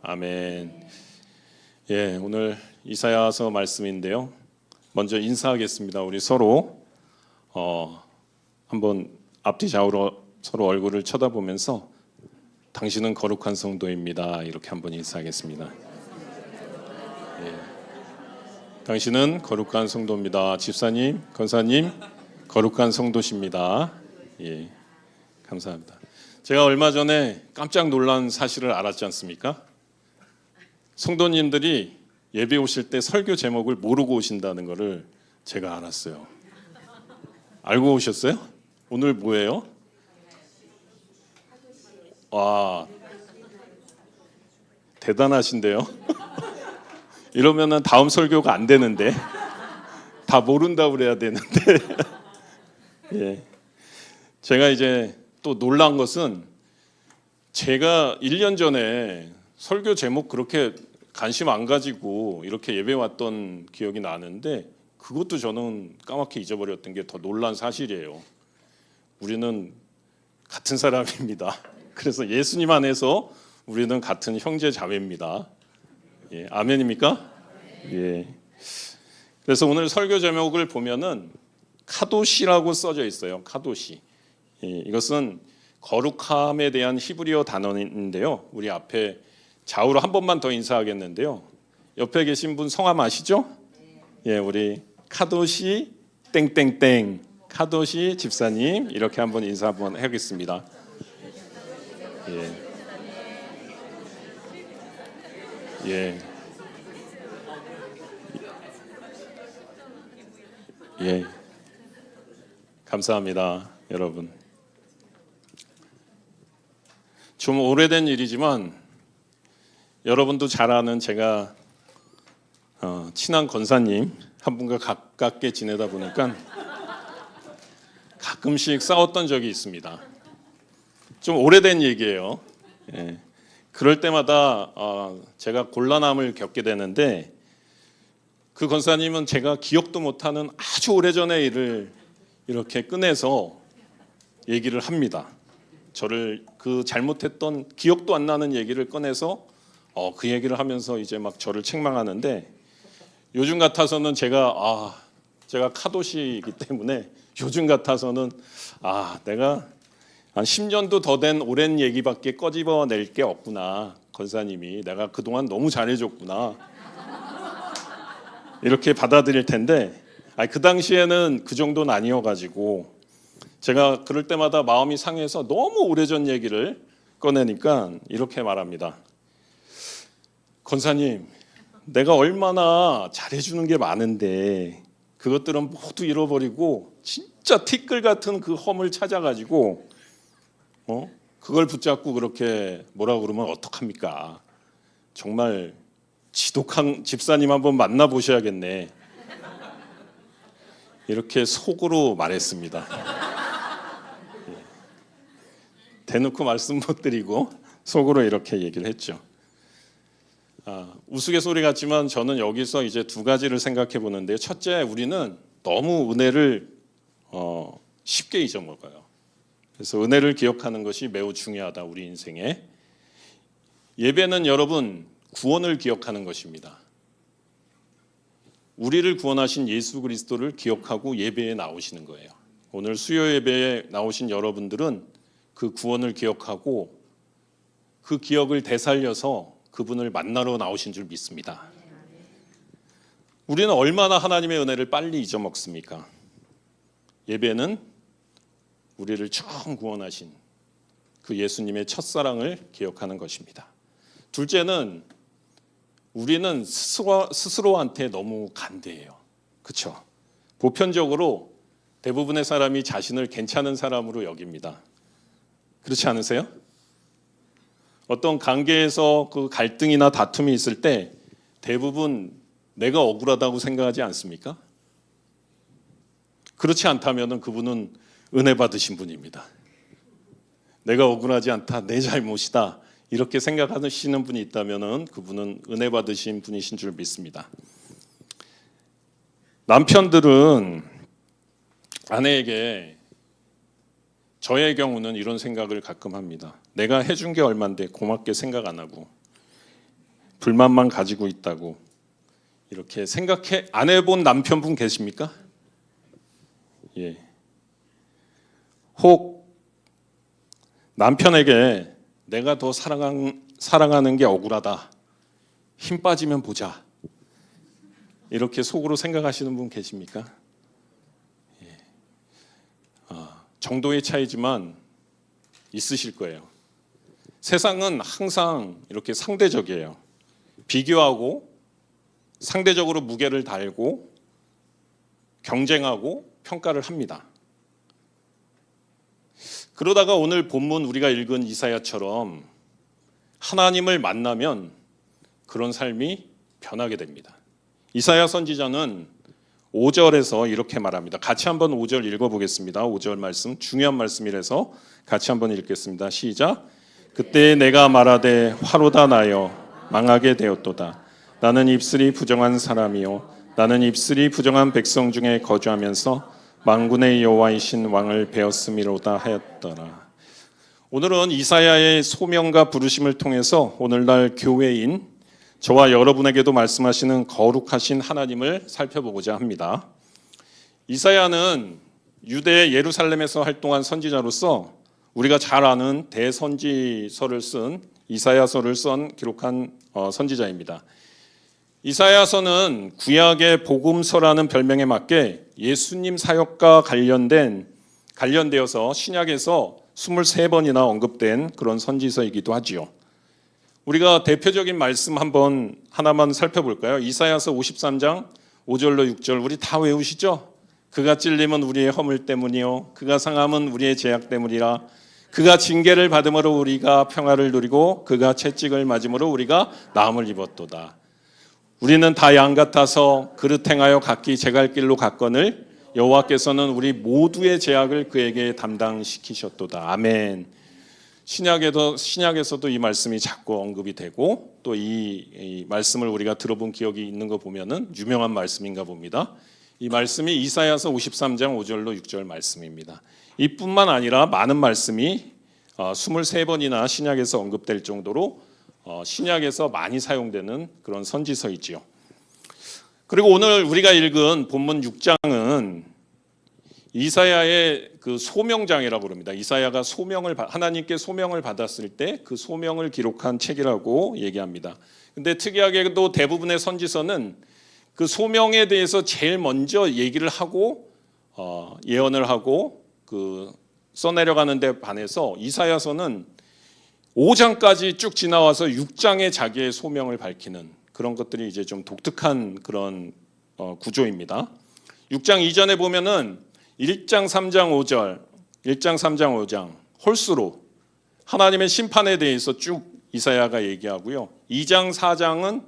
아멘. 예, 오늘 이사야서 말씀인데요. 먼저 인사하겠습니다. 우리 서로 한번 앞뒤 좌우로 서로 얼굴을 쳐다보면서 당신은 거룩한 성도입니다. 이렇게 한번 인사하겠습니다. 예. 당신은 거룩한 성도입니다. 집사님, 권사님, 거룩한 성도십니다. 예, 감사합니다. 제가 얼마 전에 깜짝 놀란 사실을 알았지 않습니까? 성도님들이 예배 오실 때 설교 제목을 모르고 오신다는 것을 제가 알았어요. 알고 오셨어요? 오늘 뭐예요? 와, 대단하신데요? 이러면은 다음 설교가 안 되는데, 다 모른다고 그래야 되는데. 예. 제가 이제 또 놀란 것은 제가 1년 전에 설교 제목 그렇게 관심 안 가지고 이렇게 예배 왔던 기억이 나는데 그것도 저는 까맣게 잊어버렸던 게 더 놀란 사실이에요. 우리는 같은 사람입니다. 그래서 예수님 안에서 우리는 같은 형제 자매입니다. 예, 아멘입니까? 예. 그래서 오늘 설교 제목을 보면은 카도시라고 써져 있어요. 카도시. 예, 이것은 거룩함에 대한 히브리어 단어인데요. 우리 앞에 좌우로 한 번만 더 인사하겠는데요. 옆에 계신 분 성함 아시죠? 예, 우리 카도시 땡땡땡 카도시 집사님 이렇게 한번 인사 한번 하겠습니다. 예. 예. 예. 감사합니다, 여러분. 좀 오래된 일이지만 여러분도 잘 아는 제가 친한 권사님 한 분과 가깝게 지내다 보니까 가끔씩 싸웠던 적이 있습니다. 좀 오래된 얘기예요. 예. 그럴 때마다 제가 곤란함을 겪게 되는데 그 권사님은 제가 기억도 못하는 아주 오래전의 일을 이렇게 꺼내서 얘기를 합니다. 저를 그 잘못했던 기억도 안 나는 얘기를 꺼내서 그 얘기를 하면서 이제 막 저를 책망하는데 요즘 같아서는 제가 카도시이기 때문에 요즘 같아서는 내가 한 10년도 더 된 오랜 얘기밖에 꺼집어낼 게 없구나. 권사님이 내가 그동안 너무 잘해줬구나. 이렇게 받아들일 텐데 그 당시에는 그 정도는 아니어가지고 제가 그럴 때마다 마음이 상해서 너무 오래전 얘기를 꺼내니까 이렇게 말합니다. 권사님, 내가 얼마나 잘해주는 게 많은데 그것들은 모두 잃어버리고 진짜 티끌 같은 그 험을 찾아가지고 그걸 붙잡고 그렇게 뭐라고 그러면 어떡합니까? 정말 지독한 집사님 한번 만나보셔야겠네. 이렇게 속으로 말했습니다. 대놓고 말씀 못 드리고 속으로 이렇게 얘기를 했죠. 우스갯소리 같지만 저는 여기서 이제 두 가지를 생각해 보는데요. 첫째, 우리는 너무 은혜를 쉽게 잊어먹어요. 그래서 은혜를 기억하는 것이 매우 중요하다, 우리 인생에. 예배는 여러분 구원을 기억하는 것입니다. 우리를 구원하신 예수 그리스도를 기억하고 예배에 나오시는 거예요. 오늘 수요 예배에 나오신 여러분들은 그 구원을 기억하고 그 기억을 되살려서 그분을 만나러 나오신 줄 믿습니다. 우리는 얼마나 하나님의 은혜를 빨리 잊어먹습니까? 예배는 우리를 처음 구원하신 그 예수님의 첫사랑을 기억하는 것입니다. 둘째는 우리는 스스로한테 너무 간대해요. 그렇죠? 보편적으로 대부분의 사람이 자신을 괜찮은 사람으로 여깁니다. 그렇지 않으세요? 어떤 관계에서 그 갈등이나 다툼이 있을 때 대부분 내가 억울하다고 생각하지 않습니까? 그렇지 않다면 그분은 은혜 받으신 분입니다. 내가 억울하지 않다, 내 잘못이다 이렇게 생각하시는 분이 있다면 그분은 은혜 받으신 분이신 줄 믿습니다. 남편들은 아내에게 저의 경우는 이런 생각을 가끔 합니다. 내가 해준 게 얼만데 고맙게 생각 안 하고 불만만 가지고 있다고 이렇게 생각해 안 해본 남편분 계십니까? 예. 혹 남편에게 내가 더 사랑하는 게 억울하다. 힘 빠지면 보자. 이렇게 속으로 생각하시는 분 계십니까? 예. 정도의 차이지만 있으실 거예요. 세상은 항상 이렇게 상대적이에요. 비교하고 상대적으로 무게를 달고 경쟁하고 평가를 합니다. 그러다가 오늘 본문 우리가 읽은 이사야처럼 하나님을 만나면 그런 삶이 변하게 됩니다. 이사야 선지자는 5절에서 이렇게 말합니다. 같이 한번 5절 읽어보겠습니다. 5절 말씀 중요한 말씀이라서 같이 한번 읽겠습니다. 시작. 그때 내가 말하되 화로다 나여 망하게 되었도다. 나는 입술이 부정한 사람이요 나는 입술이 부정한 백성 중에 거주하면서 만군의 여호와이신 왕을 배웠음이로다 하였더라. 오늘은 이사야의 소명과 부르심을 통해서 오늘날 교회인 저와 여러분에게도 말씀하시는 거룩하신 하나님을 살펴보고자 합니다. 이사야는 유대 예루살렘에서 활동한 선지자로서 우리가 잘 아는 대선지서를 쓴 이사야서를 기록한 선지자입니다. 이사야서는 구약의 복음서라는 별명에 맞게 예수님 사역과 관련되어서 신약에서 23번이나 언급된 그런 선지서이기도 하지요. 우리가 대표적인 말씀 하나만 살펴볼까요? 이사야서 53장 5절로 6절 우리 다 외우시죠? 그가 찔림은 우리의 허물 때문이요 그가 상함은 우리의 죄악 때문이라. 그가 징계를 받음으로 우리가 평화를 누리고 그가 채찍을 맞음으로 우리가 나음을 입었도다. 우리는 다 양 같아서 그릇 행하여 각기 제갈 길로 갔거늘 여호와께서는 우리 모두의 죄악을 그에게 담당시키셨도다. 아멘. 신약에서도 이 말씀이 자꾸 언급이 되고 또 이 말씀을 우리가 들어본 기억이 있는 거 보면은 유명한 말씀인가 봅니다. 이 말씀이 이사야서 53장 5절로 6절 말씀입니다. 이뿐만 아니라 많은 말씀이 23번이나 신약에서 언급될 정도로 신약에서 많이 사용되는 그런 선지서이지요. 그리고 오늘 우리가 읽은 본문 6장은 이사야의 그 소명장이라고 합니다. 이사야가 하나님께 소명을 받았을 때 그 소명을 기록한 책이라고 얘기합니다. 근데 특이하게도 대부분의 선지서는 그 소명에 대해서 제일 먼저 얘기를 하고 예언을 하고 써내려가는 데 반해서 이사야서는 5장까지 쭉 지나와서 6장에 자기의 소명을 밝히는 그런 것들이 이제 좀 독특한 그런 구조입니다. 6장 이전에 보면은 1장 3장 5절, 1장 3장 5장 홀수로 하나님의 심판에 대해서 쭉 이사야가 얘기하고요. 2장 4장은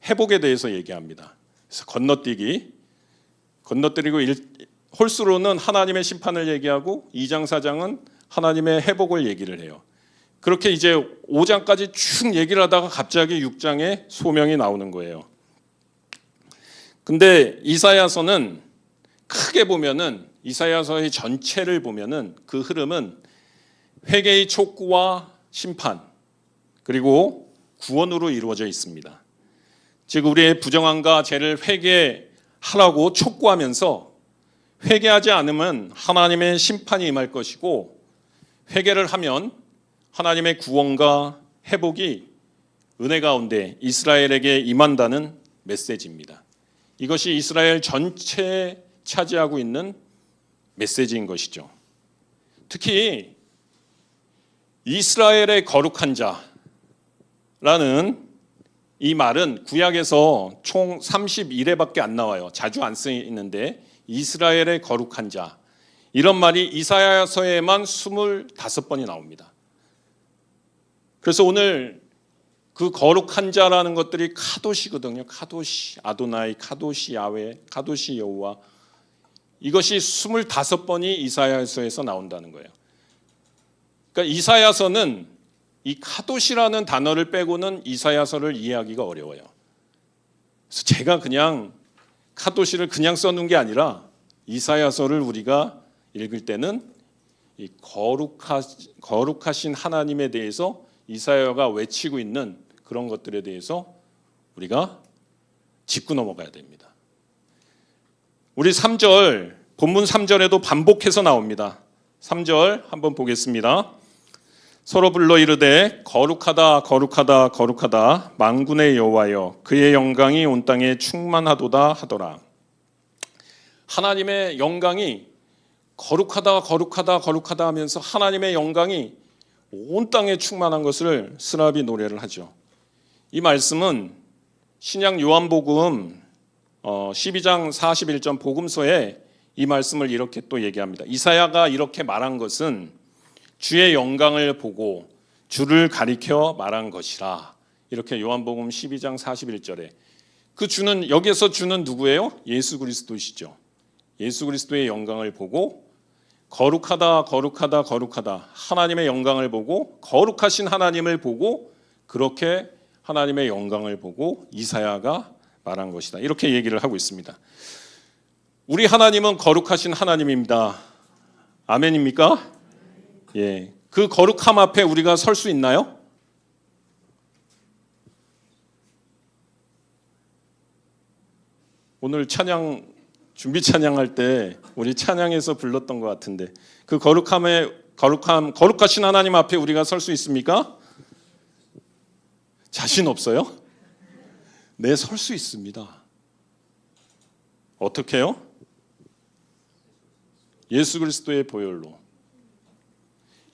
회복에 대해서 얘기합니다. 그래서 건너뛰고 홀수로는 하나님의 심판을 얘기하고 2장 4장은 하나님의 회복을 얘기를 해요. 그렇게 이제 5장까지 쭉 얘기를 하다가 갑자기 6장에 소명이 나오는 거예요. 근데 이사야서는 크게 보면은 이사야서의 전체를 보면은 그 흐름은 회개의 촉구와 심판 그리고 구원으로 이루어져 있습니다. 즉 우리의 부정함과 죄를 회개하라고 촉구하면서 회개하지 않으면 하나님의 심판이 임할 것이고 회개를 하면 하나님의 구원과 회복이 은혜 가운데 이스라엘에게 임한다는 메시지입니다. 이것이 이스라엘 전체에 차지하고 있는 메시지인 것이죠. 특히 이스라엘의 거룩한 자라는 이 말은 구약에서 총 31회밖에 안 나와요. 자주 안 쓰이는데 이스라엘의 거룩한 자 이런 말이 이사야서에만 25번이 나옵니다. 그래서 오늘 그 거룩한 자라는 것들이 카도시거든요. 카도시 아도나이, 카도시 야훼, 카도시 여호와 이것이 25번이 이사야서에서 나온다는 거예요. 그러니까 이사야서는 이 카도시라는 단어를 빼고는 이사야서를 이해하기가 어려워요. 그래서 제가 그냥 카도시를 그냥 써놓은 게 아니라 이사야서를 우리가 읽을 때는 이 거룩하신 하나님에 대해서 이사야가 외치고 있는 그런 것들에 대해서 우리가 짚고 넘어가야 됩니다. 우리 3절, 본문 3절에도 반복해서 나옵니다. 3절 한번 보겠습니다. 서로 불러 이르되 거룩하다 거룩하다 거룩하다 만군의 여호와여 그의 영광이 온 땅에 충만하도다 하더라. 하나님의 영광이 거룩하다 거룩하다 거룩하다 하면서 하나님의 영광이 온 땅에 충만한 것을 스라비 노래를 하죠. 이 말씀은 신약 요한복음 12장 41절 복음서에 이 말씀을 이렇게 또 얘기합니다. 이사야가 이렇게 말한 것은 주의 영광을 보고 주를 가리켜 말한 것이라. 이렇게 요한복음 12장 41절에 그 주는, 여기서 주는 누구예요? 예수 그리스도시죠. 예수 그리스도의 영광을 보고 거룩하다 거룩하다 거룩하다 하나님의 영광을 보고 거룩하신 하나님을 보고 그렇게 하나님의 영광을 보고 이사야가 말한 것이다. 이렇게 얘기를 하고 있습니다. 우리 하나님은 거룩하신 하나님입니다. 아멘입니까? 예. 그 거룩함 앞에 우리가 설 수 있나요? 오늘 찬양 준비 찬양할 때 우리 찬양에서 불렀던 것 같은데 그 거룩하신 하나님 앞에 우리가 설 수 있습니까? 자신 없어요? 네, 설 수 있습니다. 어떻게요? 예수 그리스도의 보혈로.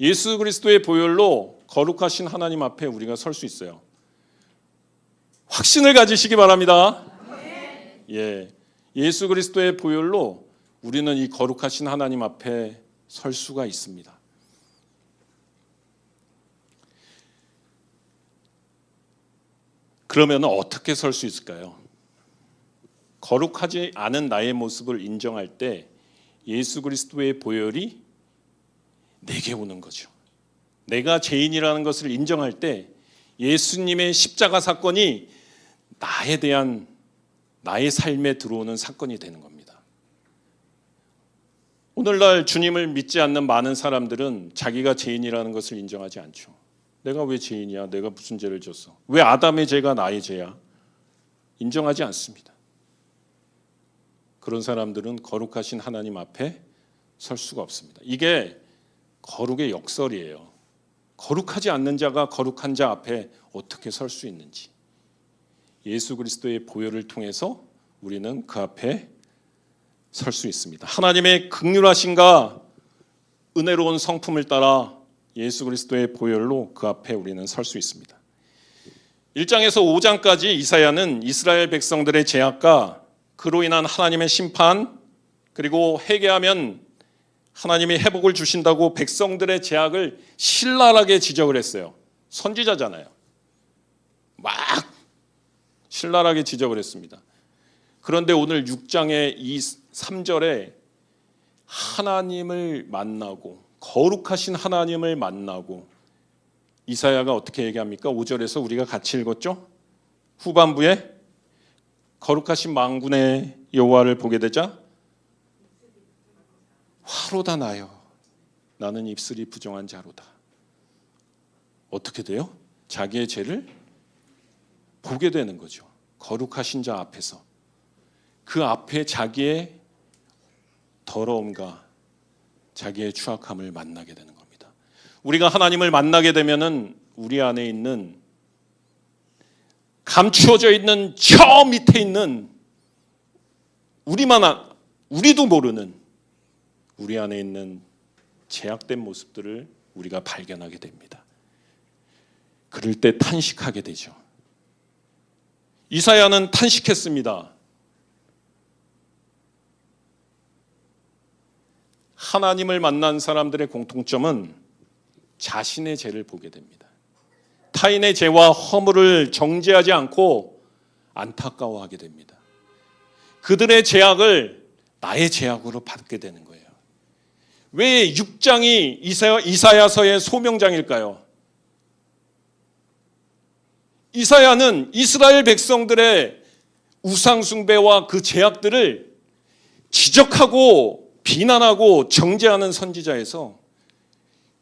예수 그리스도의 보혈로 거룩하신 하나님 앞에 우리가 설 수 있어요. 확신을 가지시기 바랍니다. 예, 예수 그리스도의 보혈로 우리는 이 거룩하신 하나님 앞에 설 수가 있습니다. 그러면 어떻게 설 수 있을까요? 거룩하지 않은 나의 모습을 인정할 때 예수 그리스도의 보혈이 내게 오는 거죠. 내가 죄인이라는 것을 인정할 때 예수님의 십자가 사건이 나의 삶에 들어오는 사건이 되는 겁니다. 오늘날 주님을 믿지 않는 많은 사람들은 자기가 죄인이라는 것을 인정하지 않죠. 내가 왜 죄인이야? 내가 무슨 죄를 졌어? 왜 아담의 죄가 나의 죄야? 인정하지 않습니다. 그런 사람들은 거룩하신 하나님 앞에 설 수가 없습니다. 이게 거룩의 역설이에요. 거룩하지 않는 자가 거룩한 자 앞에 어떻게 설 수 있는지. 예수 그리스도의 보혈을 통해서 우리는 그 앞에 설 수 있습니다. 하나님의 긍휼하심과 은혜로운 성품을 따라 예수 그리스도의 보혈로 그 앞에 우리는 설 수 있습니다. 1장에서 5장까지 이사야는 이스라엘 백성들의 죄악과 그로 인한 하나님의 심판, 그리고 회개하면 하나님이 회복을 주신다고 백성들의 죄악을 신랄하게 지적을 했어요. 선지자잖아요. 막 신랄하게 지적을 했습니다. 그런데 오늘 6장의 이 3절에 하나님을 만나고 거룩하신 하나님을 만나고 이사야가 어떻게 얘기합니까? 5절에서 우리가 같이 읽었죠? 후반부에 거룩하신 만군의 여호와를 보게 되자 화로다 나여 나는 입술이 부정한 자로다. 어떻게 돼요? 자기의 죄를 보게 되는 거죠. 거룩하신 자 앞에서 그 앞에 자기의 더러움과 자기의 추악함을 만나게 되는 겁니다. 우리가 하나님을 만나게 되면은 우리 안에 있는 감추어져 있는 저 밑에 있는 우리도 모르는 우리 안에 있는 제약된 모습들을 우리가 발견하게 됩니다. 그럴 때 탄식하게 되죠. 이사야는 탄식했습니다. 하나님을 만난 사람들의 공통점은 자신의 죄를 보게 됩니다. 타인의 죄와 허물을 정죄하지 않고 안타까워하게 됩니다. 그들의 죄악을 나의 죄악으로 받게 되는 거예요. 왜 6장이 이사야서의 소명장일까요? 이사야는 이스라엘 백성들의 우상숭배와 그 죄악들을 지적하고 비난하고 정죄하는 선지자에서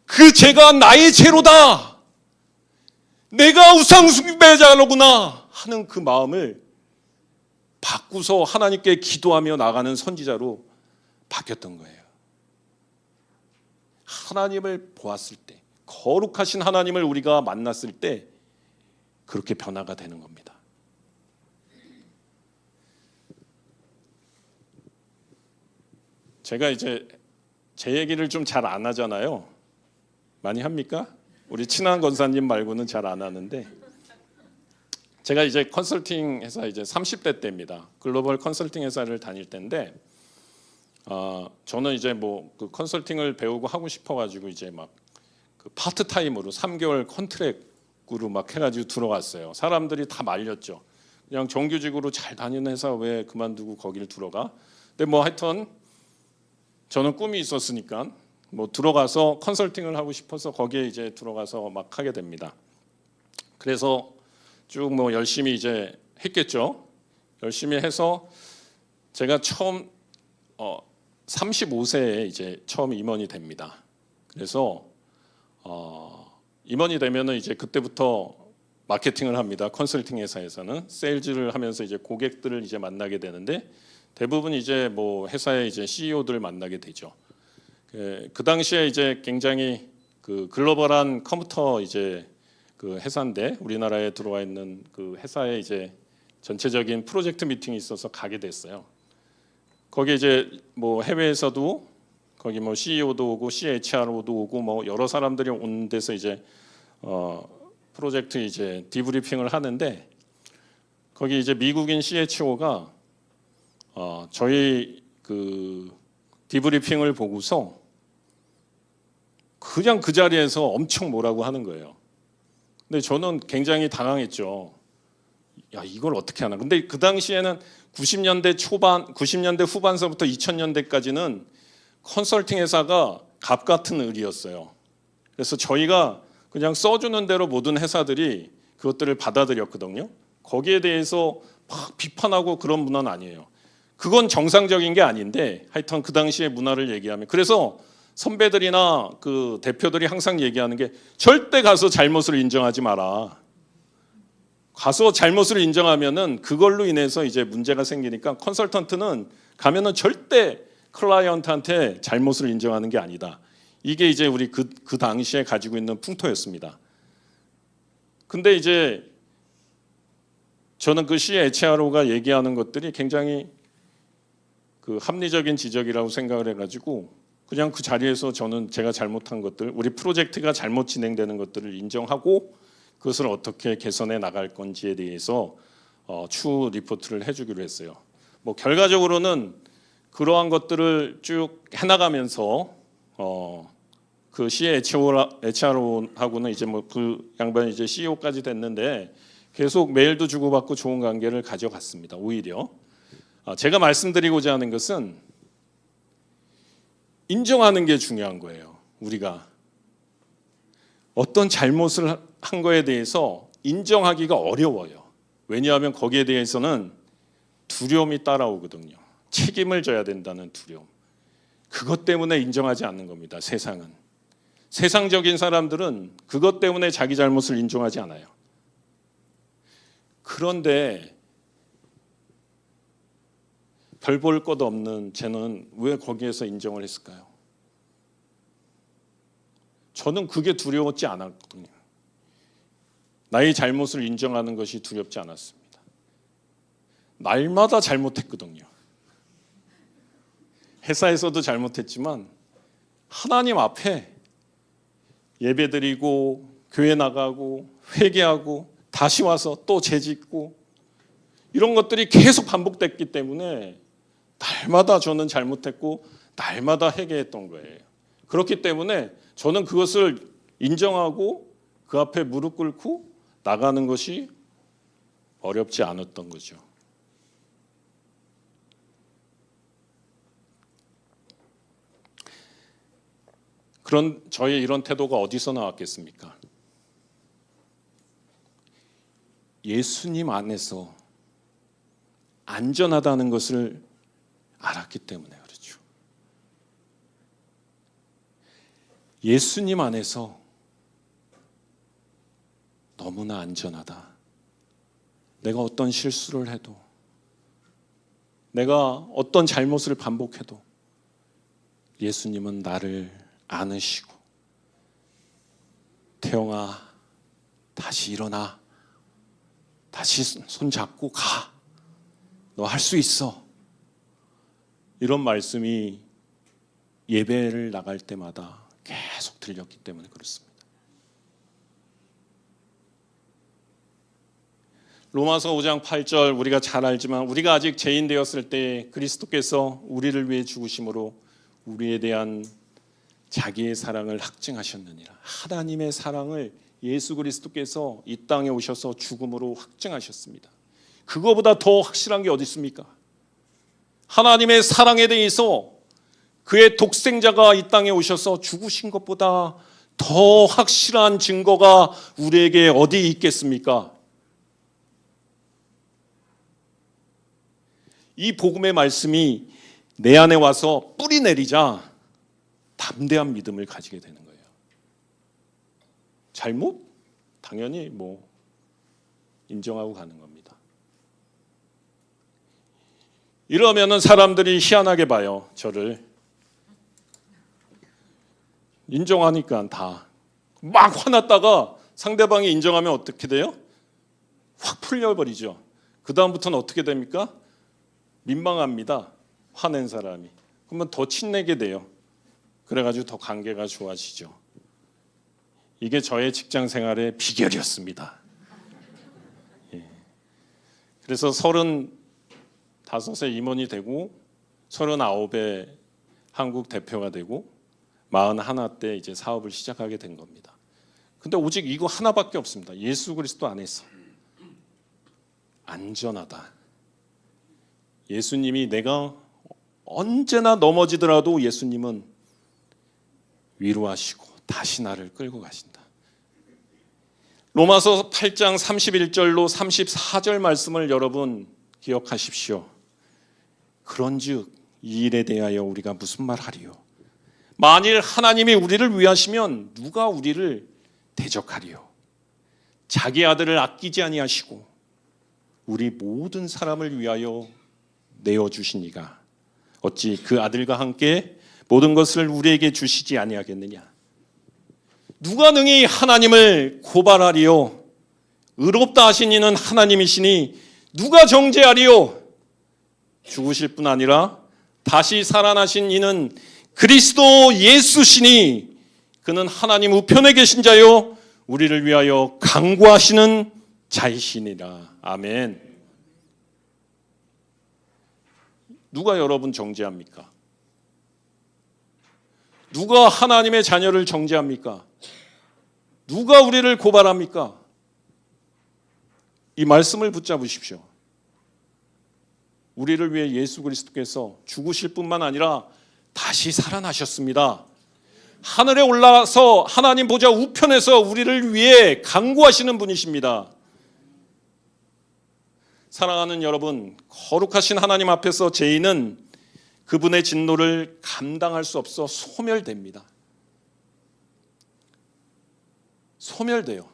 그 죄가 나의 죄로다. 내가 우상숭배자로구나 하는 그 마음을 바꾸서 하나님께 기도하며 나가는 선지자로 바뀌었던 거예요. 하나님을 보았을 때, 거룩하신 하나님을 우리가 만났을 때 그렇게 변화가 되는 겁니다. 제가 이제 제 얘기를 좀 잘 안 하잖아요. 많이 합니까? 우리 친한 권사님 말고는 잘 안 하는데, 제가 이제 컨설팅 회사 이제 30대 때입니다. 글로벌 컨설팅 회사를 다닐 때인데, 저는 이제 뭐 그 컨설팅을 배우고 하고 싶어가지고 이제 막 그 파트타임으로 3개월 컨트랙으로 막 해가지고 들어갔어요. 사람들이 다 말렸죠. 그냥 정규직으로 잘 다니는 회사 왜 그만두고 거기를 들어가? 근데 뭐 하여튼 저는 꿈이 있었으니까 뭐 들어가서 컨설팅을 하고 싶어서 거기에 이제 들어가서 막 하게 됩니다. 그래서 쭉 뭐 열심히 이제 했겠죠. 열심히 해서 제가 처음 35세에 이제 처음 임원이 됩니다. 그래서 임원이 되면은 이제 그때부터 마케팅을 합니다. 컨설팅 회사에서는 세일즈를 하면서 이제 고객들을 이제 만나게 되는데, 대부분 이제 뭐 회사의 이제 CEO들 만나게 되죠. 그 당시에 이제 굉장히 그 글로벌한 컴퓨터 이제 그 회사인데, 우리나라에 들어와 있는 그 회사에 이제 전체적인 프로젝트 미팅이 있어서 가게 됐어요. 거기 이제 뭐 해외에서도 거기 뭐 CEO도 오고 CHRO도 오고 뭐 여러 사람들이 온 데서 이제 프로젝트 이제 디브리핑을 하는데, 거기 이제 미국인 CHO가 저희 그 디브리핑을 보고서 그냥 그 자리에서 엄청 뭐라고 하는 거예요. 근데 저는 굉장히 당황했죠. 야, 이걸 어떻게 하나? 근데 그 당시에는 90년대 후반서부터 2000년대까지는 컨설팅 회사가 갑 같은 을이었어요. 그래서 저희가 그냥 써주는 대로 모든 회사들이 그것들을 받아들였거든요. 거기에 대해서 막 비판하고 그런 문화는 아니에요. 그건 정상적인 게 아닌데, 하여튼 그 당시의 문화를 얘기하면, 그래서 선배들이나 그 대표들이 항상 얘기하는 게, 절대 가서 잘못을 인정하지 마라. 가서 잘못을 인정하면은 그걸로 인해서 이제 문제가 생기니까, 컨설턴트는 가면은 절대 클라이언트한테 잘못을 인정하는 게 아니다. 이게 이제 우리 그 당시에 가지고 있는 풍토였습니다. 근데 이제 저는 그 CHRO가 얘기하는 것들이 굉장히 그 합리적인 지적이라고 생각을 해가지고 그냥 그 자리에서 저는 제가 잘못한 것들, 우리 프로젝트가 잘못 진행되는 것들을 인정하고 그것을 어떻게 개선해 나갈 건지에 대해서 추후 리포트를 해주기로 했어요. 뭐 결과적으로는 그러한 것들을 쭉 해나가면서 그 CHRO하고는 이제 뭐 그 양반이 이제 CEO까지 됐는데, 계속 메일도 주고받고 좋은 관계를 가져갔습니다. 오히려 제가 말씀드리고자 하는 것은 인정하는 게 중요한 거예요. 우리가 어떤 잘못을 한 거에 대해서 인정하기가 어려워요. 왜냐하면 거기에 대해서는 두려움이 따라오거든요. 책임을 져야 된다는 두려움. 그것 때문에 인정하지 않는 겁니다. 세상은. 세상적인 사람들은 그것 때문에 자기 잘못을 인정하지 않아요. 그런데 별 볼 것 없는 쟤는 왜 거기에서 인정을 했을까요? 저는 그게 두려웠지 않았거든요. 나의 잘못을 인정하는 것이 두렵지 않았습니다. 날마다 잘못했거든요. 회사에서도 잘못했지만 하나님 앞에 예배드리고 교회 나가고 회개하고 다시 와서 또 죄짓고 이런 것들이 계속 반복됐기 때문에 날마다 저는 잘못했고 날마다 회개했던 거예요. 그렇기 때문에 저는 그것을 인정하고 그 앞에 무릎 꿇고 나가는 것이 어렵지 않았던 거죠. 그런 저의 이런 태도가 어디서 나왔겠습니까? 예수님 안에서 안전하다는 것을 알았기 때문에 그렇죠. 예수님 안에서 너무나 안전하다. 내가 어떤 실수를 해도, 내가 어떤 잘못을 반복해도 예수님은 나를 안으시고, 태영아 다시 일어나, 다시 손 잡고 가, 너 할 수 있어, 이런 말씀이 예배를 나갈 때마다 계속 들렸기 때문에 그렇습니다. 로마서 5장 8절, 우리가 잘 알지만 우리가 아직 죄인 되었을 때 그리스도께서 우리를 위해 죽으심으로 우리에 대한 자기의 사랑을 확증하셨느니라. 하나님의 사랑을 예수 그리스도께서 이 땅에 오셔서 죽음으로 확증하셨습니다. 그거보다 더 확실한 게 어디 있습니까? 하나님의 사랑에 대해서 그의 독생자가 이 땅에 오셔서 죽으신 것보다 더 확실한 증거가 우리에게 어디 있겠습니까? 이 복음의 말씀이 내 안에 와서 뿌리 내리자 담대한 믿음을 가지게 되는 거예요. 잘못? 당연히 인정하고 가는 겁니다. 이러면은 사람들이 희한하게 봐요, 저를. 인정하니까 다 막 화났다가 상대방이 인정하면 어떻게 돼요? 확 풀려버리죠. 그 다음부터는 어떻게 됩니까? 민망합니다, 화낸 사람이. 그러면 더 친내게 돼요. 그래가지고 더 관계가 좋아지죠. 이게 저의 직장 생활의 비결이었습니다. 예. 그래서 35세 임원이 되고 39에 한국 대표가 되고 41 때 이제 사업을 시작하게 된 겁니다. 근데 오직 이거 하나밖에 없습니다. 예수 그리스도 안에서 안전하다. 예수님이, 내가 언제나 넘어지더라도 예수님은 위로하시고 다시 나를 끌고 가신다. 로마서 8장 31절로 34절 말씀을 여러분 기억하십시오. 그런즉 이 일에 대하여 우리가 무슨 말하리요? 만일 하나님이 우리를 위하시면 누가 우리를 대적하리요? 자기 아들을 아끼지 아니하시고 우리 모든 사람을 위하여 내어주시니가 어찌 그 아들과 함께 모든 것을 우리에게 주시지 아니하겠느냐? 누가 능히 하나님을 고발하리요? 의롭다 하신 이는 하나님이시니 누가 정죄하리요? 죽으실 뿐 아니라 다시 살아나신 이는 그리스도 예수시니 그는 하나님 우편에 계신 자요 우리를 위하여 간구하시는 자이시니라. 아멘. 누가 여러분 정죄합니까? 누가 하나님의 자녀를 정죄합니까? 누가 우리를 고발합니까? 이 말씀을 붙잡으십시오. 우리를 위해 예수 그리스도께서 죽으실 뿐만 아니라 다시 살아나셨습니다. 하늘에 올라서 하나님 보좌 우편에서 우리를 위해 간구하시는 분이십니다. 사랑하는 여러분, 거룩하신 하나님 앞에서 죄인은 그분의 진노를 감당할 수 없어 소멸됩니다. 소멸돼요.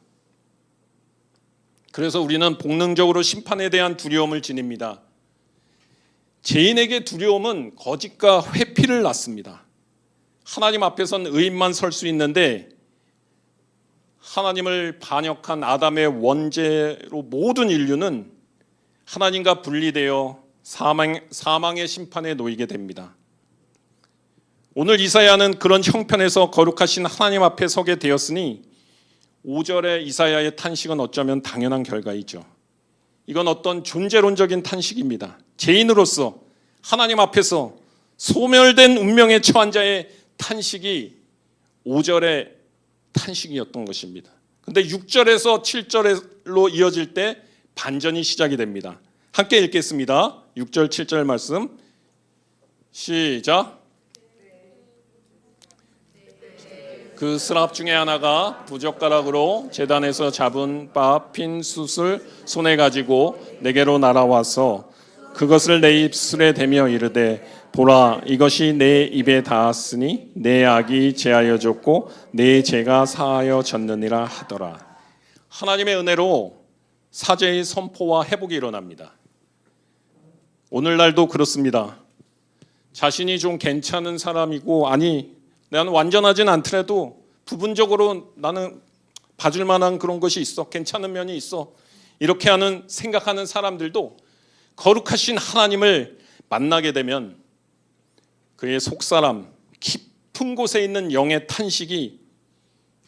그래서 우리는 본능적으로 심판에 대한 두려움을 지닙니다. 죄인에게 두려움은 거짓과 회피를 낳습니다. 하나님 앞에서는 의인만 설 수 있는데 하나님을 반역한 아담의 원죄로 모든 인류는 하나님과 분리되어 사망의 심판에 놓이게 됩니다. 오늘 이사야는 그런 형편에서 거룩하신 하나님 앞에 서게 되었으니 5절의 이사야의 탄식은 어쩌면 당연한 결과이죠. 이건 어떤 존재론적인 탄식입니다. 죄인으로서 하나님 앞에서 소멸된 운명에 처한 자의 탄식이 5절의 탄식이었던 것입니다. 근데 6절에서 7절로 이어질 때 반전이 시작이 됩니다. 함께 읽겠습니다. 6절 7절 말씀 시작. 그 스랍 중에 하나가 부젓가락으로 제단에서 잡은 바 핀 숯을 손에 가지고 내게로 날아와서 그것을 내 입술에 대며 이르되 보라 이것이 내 입에 닿았으니 내 악이 제하여 졌고 내 죄가 사하여 졌느니라 하더라. 하나님의 은혜로 사죄의 선포와 회복이 일어납니다. 오늘날도 그렇습니다. 자신이 좀 괜찮은 사람이고, 아니 나는 완전하진 않더라도 부분적으로 나는 봐줄 만한 그런 것이 있어, 괜찮은 면이 있어, 이렇게 생각하는 사람들도 거룩하신 하나님을 만나게 되면 그의 속사람, 깊은 곳에 있는 영의 탄식이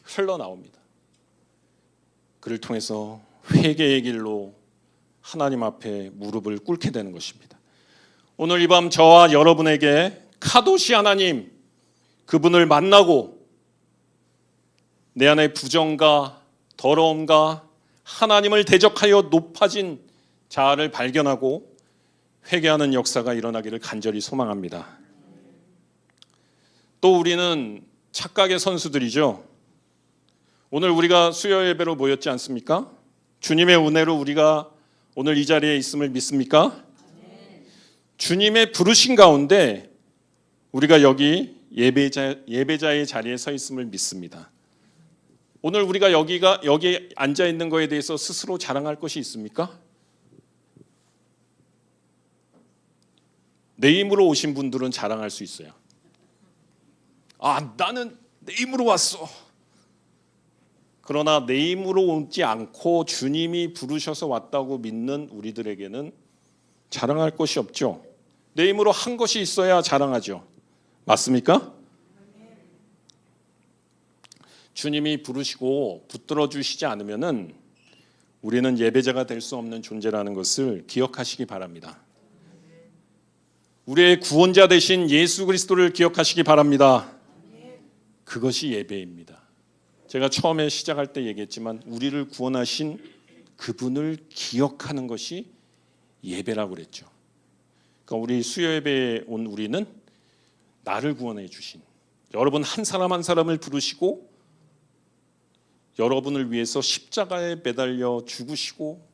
흘러나옵니다. 그를 통해서 회개의 길로 하나님 앞에 무릎을 꿇게 되는 것입니다. 오늘 이 밤 저와 여러분에게 카도시 하나님, 그분을 만나고 내 안의 부정과 더러움과 하나님을 대적하여 높아진 자아를 발견하고 회개하는 역사가 일어나기를 간절히 소망합니다. 또 우리는 착각의 선수들이죠. 오늘 우리가 수요 예배로 모였지 않습니까? 주님의 은혜로 우리가 오늘 이 자리에 있음을 믿습니까? 주님의 부르신 가운데 우리가 여기 예배자의 자리에 서 있음을 믿습니다. 오늘 우리가 여기 앉아 있는 것에 대해서 스스로 자랑할 것이 있습니까? 내 힘으로 오신 분들은 자랑할 수 있어요. 아, 나는 내 힘으로 왔어. 그러나 내 힘으로 오지 않고 주님이 부르셔서 왔다고 믿는 우리들에게는 자랑할 것이 없죠. 내 힘으로 한 것이 있어야 자랑하죠. 맞습니까? 주님이 부르시고 붙들어 주시지 않으면은 우리는 예배자가 될 수 없는 존재라는 것을 기억하시기 바랍니다. 우리의 구원자 되신 예수 그리스도를 기억하시기 바랍니다. 그것이 예배입니다. 제가 처음에 시작할 때 얘기했지만 우리를 구원하신 그분을 기억하는 것이 예배라고 그랬죠. 그러니까 우리 수요 예배에 온 우리는 나를 구원해 주신, 여러분 한 사람 한 사람을 부르시고 여러분을 위해서 십자가에 매달려 죽으시고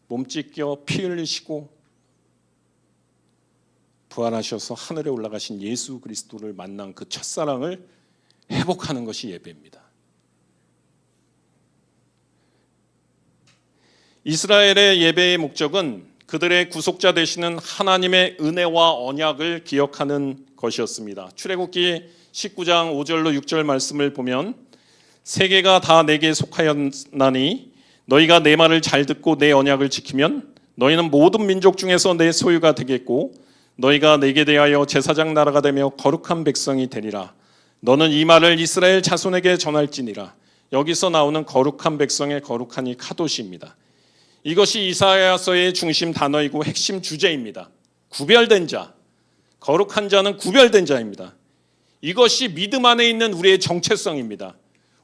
몸 찢겨 피 흘리시고 부활하셔서 하늘에 올라가신 예수 그리스도를 만난 그 첫사랑을 회복하는 것이 예배입니다. 이스라엘의 예배의 목적은 그들의 구속자 되시는 하나님의 은혜와 언약을 기억하는 것이었습니다. 출애굽기 19장 5절로 6절 말씀을 보면 세계가 다 내게 속하였나니 너희가 내 말을 잘 듣고 내 언약을 지키면 너희는 모든 민족 중에서 내 소유가 되겠고 너희가 내게 대하여 제사장 나라가 되며 거룩한 백성이 되리라. 너는 이 말을 이스라엘 자손에게 전할지니라. 여기서 나오는 거룩한 백성의 거룩한이 카도시입니다. 이것이 이사야서의 중심 단어이고 핵심 주제입니다. 구별된 자, 거룩한 자는 구별된 자입니다. 이것이 믿음 안에 있는 우리의 정체성입니다.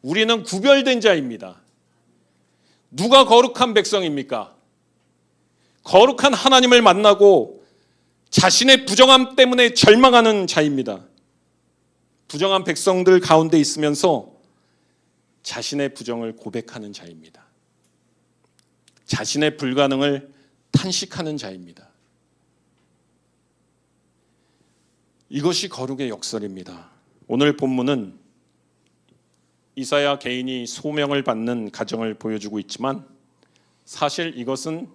우리는 구별된 자입니다. 누가 거룩한 백성입니까? 거룩한 하나님을 만나고 자신의 부정함 때문에 절망하는 자입니다. 부정한 백성들 가운데 있으면서 자신의 부정을 고백하는 자입니다. 자신의 불가능을 탄식하는 자입니다. 이것이 거룩의 역설입니다. 오늘 본문은 이사야 개인이 소명을 받는 가정을 보여주고 있지만 사실 이것은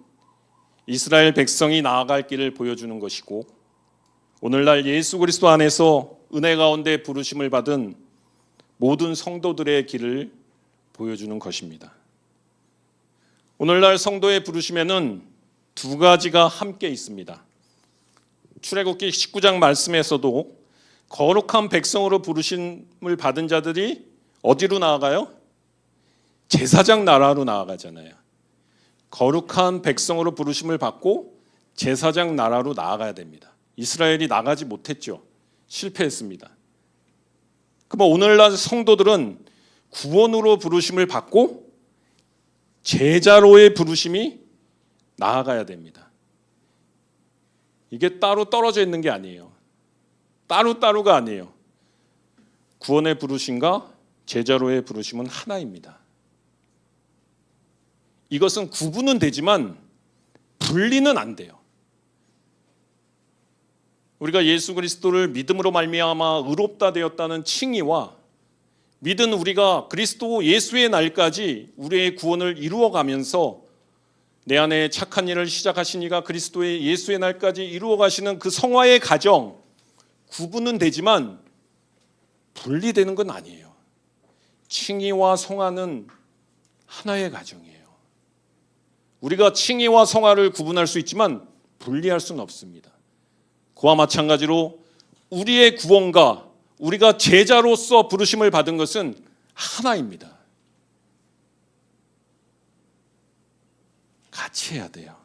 이스라엘 백성이 나아갈 길을 보여주는 것이고 오늘날 예수 그리스도 안에서 은혜 가운데 부르심을 받은 모든 성도들의 길을 보여주는 것입니다. 오늘날 성도의 부르심에는 두 가지가 함께 있습니다. 출애굽기 19장 말씀에서도 거룩한 백성으로 부르심을 받은 자들이 어디로 나아가요? 제사장 나라로 나아가잖아요. 거룩한 백성으로 부르심을 받고 제사장 나라로 나아가야 됩니다. 이스라엘이 나가지 못했죠. 실패했습니다. 그럼 오늘날 성도들은 구원으로 부르심을 받고 제자로의 부르심이 나아가야 됩니다. 이게 따로 떨어져 있는 게 아니에요. 따로따로가 아니에요. 구원의 부르심과 제자로의 부르심은 하나입니다. 이것은 구분은 되지만 분리는 안 돼요. 우리가 예수 그리스도를 믿음으로 말미암아 의롭다 되었다는 칭의와 믿은 우리가 그리스도 예수의 날까지 우리의 구원을 이루어가면서 내 안에 착한 일을 시작하신 이가 그리스도의 예수의 날까지 이루어 가시는 그 성화의 과정, 구분은 되지만 분리되는 건 아니에요. 칭의와 성화는 하나의 과정이에요. 우리가 칭의와 성화를 구분할 수 있지만 분리할 수는 없습니다. 그와 마찬가지로 우리의 구원과 우리가 제자로서 부르심을 받은 것은 하나입니다. 같이 해야 돼요.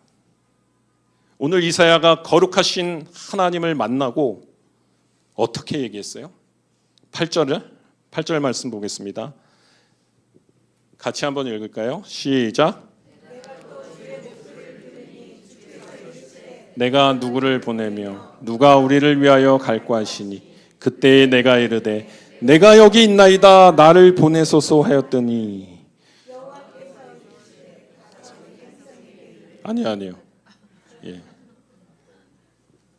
오늘 이사야가 거룩하신 하나님을 만나고 어떻게 얘기했어요? 8절 말씀 보겠습니다. 같이 한번 읽을까요? 시작. 내가 누구를 보내며 누가 우리를 위하여 갈고 하시니 그때에 내가 이르되 내가 여기 있나이다 나를 보내소서 하였더니 아니요. 예.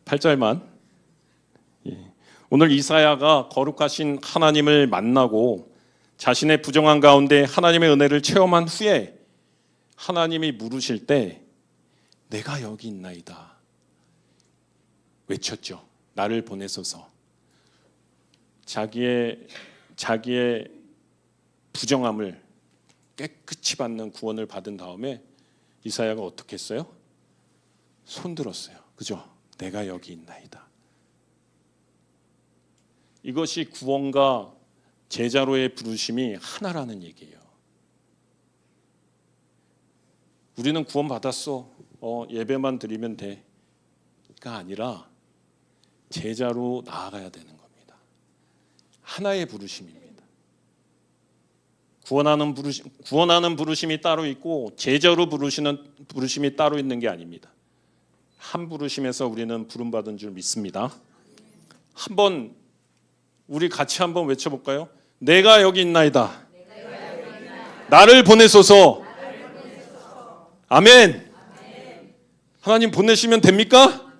8절만. 예. 오늘 이사야가 거룩하신 하나님을 만나고 자신의 부정한 가운데 하나님의 은혜를 체험한 후에 하나님이 물으실 때 내가 여기 있나이다 외쳤죠. 나를 보내소서. 자기의 부정함을 깨끗이 받는 구원을 받은 다음에 이사야가 어떻게 했어요? 손들었어요. 그죠? 내가 여기 있나이다. 이것이 구원과 제자로의 부르심이 하나라는 얘기예요. 우리는 구원 받았어. 예배만 드리면 돼가 아니라 제자로 나아가야 되는 겁니다. 하나의 부르심입니다. 구원하는 부르심이 따로 있고 제자로 부르시는 부르심이 따로 있는 게 아닙니다. 한 부르심에서 우리는 부름받은 줄 믿습니다. 한번 우리 같이 한번 외쳐볼까요? 내가 여기 있나이다. 나를 보내소서. 아멘. 하나님 보내시면 됩니까?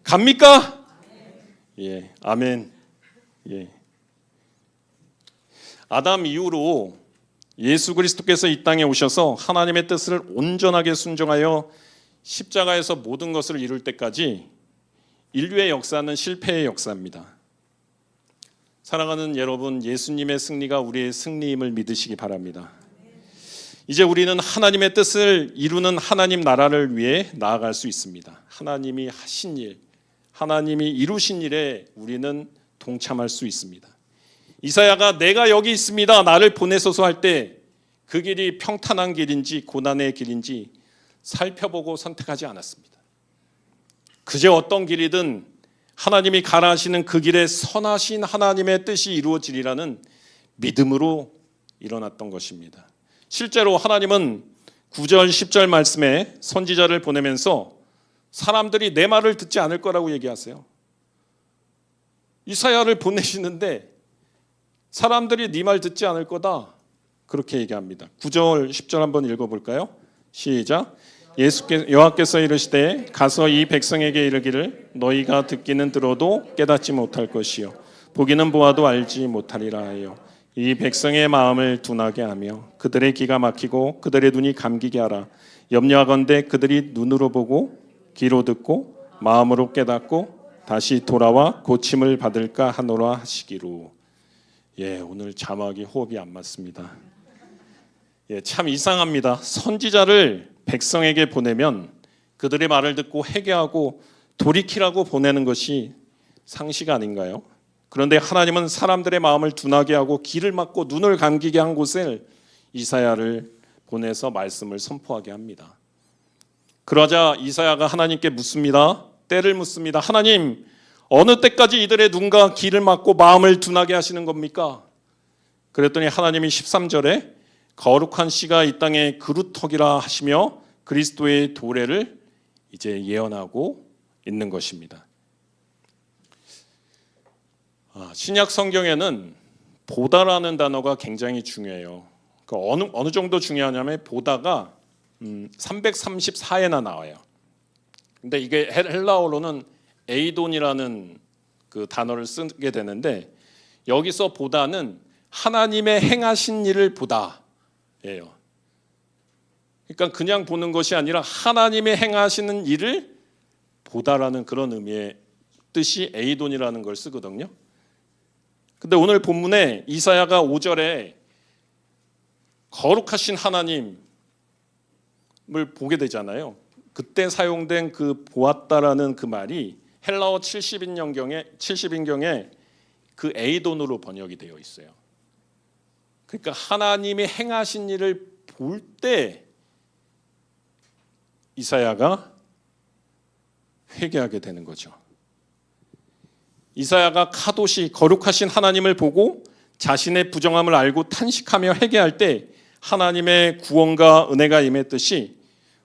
갑니까? 예, 아멘. 예. 아담 이후로 예수 그리스도께서 이 땅에 오셔서 하나님의 뜻을 온전하게 순종하여 십자가에서 모든 것을 이룰 때까지 인류의 역사는 실패의 역사입니다. 사랑하는 여러분, 예수님의 승리가 우리의 승리임을 믿으시기 바랍니다. 이제 우리는 하나님의 뜻을 이루는 하나님 나라를 위해 나아갈 수 있습니다. 하나님이 하신 일, 하나님이 이루신 일에 우리는 동참할 수 있습니다. 이사야가 내가 여기 있습니다. 나를 보내소서 할 때 그 길이 평탄한 길인지 고난의 길인지 살펴보고 선택하지 않았습니다. 그저 어떤 길이든 하나님이 가라 하시는 그 길에 선하신 하나님의 뜻이 이루어지리라는 믿음으로 일어났던 것입니다. 실제로 하나님은 9절 10절 말씀에 선지자를 보내면서 사람들이 내 말을 듣지 않을 거라고 얘기하세요. 이사야를 보내시는데 사람들이 네 말 듣지 않을 거다 그렇게 얘기합니다. 9절 10절 한번 읽어볼까요? 시작. 여호와께서 이르시되 가서 이 백성에게 이르기를 너희가 듣기는 들어도 깨닫지 못할 것이요 보기는 보아도 알지 못하리라 하여 이 백성의 마음을 둔하게 하며 그들의 귀가 막히고 그들의 눈이 감기게 하라. 염려하건대 그들이 눈으로 보고 귀로 듣고 마음으로 깨닫고 다시 돌아와 고침을 받을까 하노라 하시기로. 예, 오늘 자막이 호흡이 안 맞습니다. 예, 참 이상합니다. 선지자를 백성에게 보내면 그들의 말을 듣고 회개하고 돌이키라고 보내는 것이 상식 아닌가요? 그런데 하나님은 사람들의 마음을 둔하게 하고 귀를 막고 눈을 감기게 한 곳을 이사야를 보내서 말씀을 선포하게 합니다. 그러자 이사야가 하나님께 묻습니다. 때를 묻습니다. 하나님, 어느 때까지 이들의 눈과 귀를 막고 마음을 둔하게 하시는 겁니까? 그랬더니 하나님이 13절에 거룩한 씨가 이 땅에 그루터기라 하시며 그리스도의 도래를 이제 예언하고 있는 것입니다. 신약 성경에는 보다라는 단어가 굉장히 중요해요. 그러니까 어느 정도 중요하냐면 보다가 334회나 나와요. 근데 이게 헬라어로는 에이돈이라는 그 단어를 쓰게 되는데 여기서 보다는 하나님의 행하신 일을 보다예요. 그러니까 그냥 보는 것이 아니라 하나님의 행하시는 일을 보다라는 그런 의미의 뜻이 에이돈이라는 걸 쓰거든요. 근데 오늘 본문에 이사야가 5절에 거룩하신 하나님을 보게 되잖아요. 그때 사용된 그 보았다라는 그 말이 헬라어 70인경에 그 에이돈으로 번역이 되어 있어요. 그러니까 하나님이 행하신 일을 볼 때 이사야가 회개하게 되는 거죠. 이사야가 카도시 거룩하신 하나님을 보고 자신의 부정함을 알고 탄식하며 회개할 때 하나님의 구원과 은혜가 임했듯이